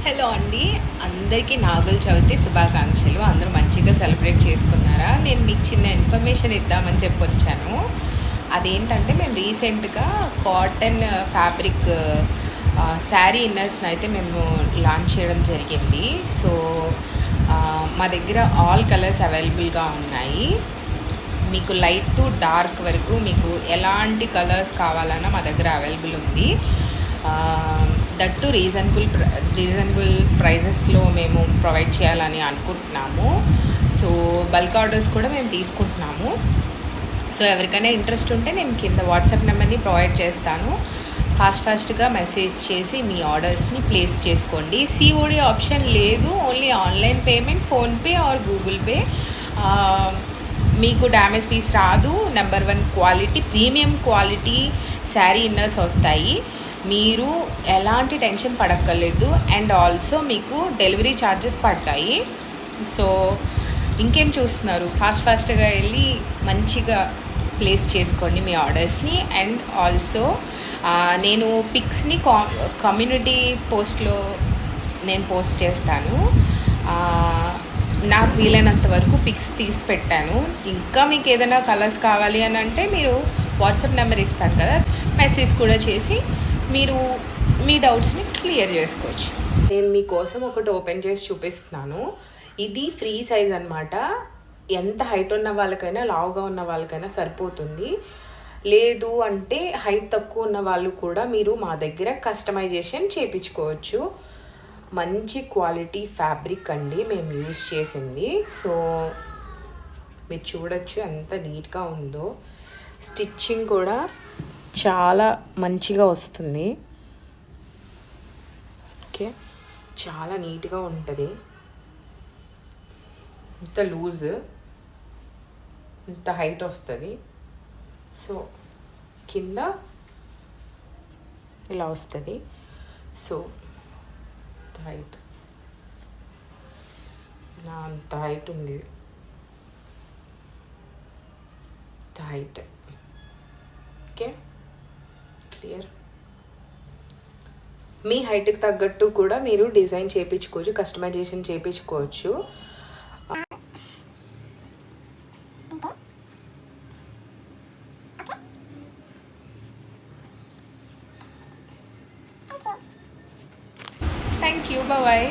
Hello అండి, అందరికీ నాగుల చవితి శుభాకాంక్షలు. అందరూ మంచిగా సెలబ్రేట్ చేసుకున్నారా? నేను మీకు చిన్న ఇన్ఫర్మేషన్ ఇద్దామని చెప్పి వచ్చాను. అదేంటంటే మేము రీసెంట్గా కాటన్ ఫ్యాబ్రిక్ శారీ ఇన్నర్స్ని అయితే మేము లాంచ్ చేయడం జరిగింది. సో మా దగ్గర ఆల్ కలర్స్ అవైలబుల్గా ఉన్నాయి. మీకు లైట్ టు డార్క్ వరకు మీకు ఎలాంటి కలర్స్ కావాలన్నా మా దగ్గర అవైలబుల్ ఉంది. దట్టు రీజనబుల్ ప్రైజెస్లో మేము ప్రొవైడ్ చేయాలని అనుకుంటున్నాము. సో బల్క్ ఆర్డర్స్ కూడా మేము తీసుకుంటున్నాము. సో ఎవరికైనా ఇంట్రెస్ట్ ఉంటే నేను కింద వాట్సాప్ నెంబర్ని ప్రొవైడ్ చేస్తాను. ఫాస్ట్గా మెసేజ్ చేసి మీ ఆర్డర్స్ని ప్లేస్ చేసుకోండి. సిఓడి ఆప్షన్ లేదు, only online payment, PhonePe are Google pay. మీకు డ్యామేజ్ పీస్ రాదు. Number 1 quality, premium quality sari inners వస్తాయి. మీరు ఎలాంటి టెన్షన్ పడక్కర్లేదు. అండ్ ఆల్సో మీకు డెలివరీ ఛార్జెస్ పడతాయి. సో ఇంకేం చూస్తున్నారు, ఫాస్ట్గా వెళ్ళి మంచిగా ప్లేస్ చేసుకోండి మీ ఆర్డర్స్ని. అండ్ ఆల్సో నేను పిక్స్ని కమ్యూనిటీ పోస్ట్లో నేను పోస్ట్ చేస్తాను. నాకు వీలైనంత వరకు పిక్స్ తీసి పెట్టాను. ఇంకా మీకు ఏదైనా కలర్స్ కావాలి అని అంటే మీరు వాట్సాప్ నెంబర్ ఇస్తాను కదా, మెసేజ్ కూడా చేసి మీరు మీ డౌట్స్ని క్లియర్ చేసుకోవచ్చు. నేను మీకోసం ఒకటి ఓపెన్ చేసి చూపిస్తున్నాను. ఇది ఫ్రీ సైజ్ అనమాట. ఎంత హైట్ ఉన్న వాళ్ళకైనా, లావుగా ఉన్న వాళ్ళకైనా సరిపోతుంది. లేదు అంటే హైట్ తక్కువ ఉన్న వాళ్ళు కూడా మీరు మా దగ్గర కస్టమైజేషన్ చేయించుకోవచ్చు. మంచి క్వాలిటీ ఫ్యాబ్రిక్ అండి మేము యూజ్ చేసింది. సో మీరు చూడొచ్చు ఎంత నీట్గా ఉందో. స్టిచ్చింగ్ కూడా చాలా మంచిగా వస్తుంది. ఓకే, చాలా నీట్గా ఉంటుంది. ఇంత లూజ్, ఇంత హైట్ వస్తుంది. సో కింద ఇలా వస్తుంది. సో హైట్ అంత హైట్ ఉంది. ఇంత హైట్. Okay, clear. మీ హైట్కి తగ్గట్టు కూడా మీరు డిజైన్ చేయించుకోవచ్చు, కస్టమైజేషన్ చేయించుకోవచ్చు. Thank you, bye.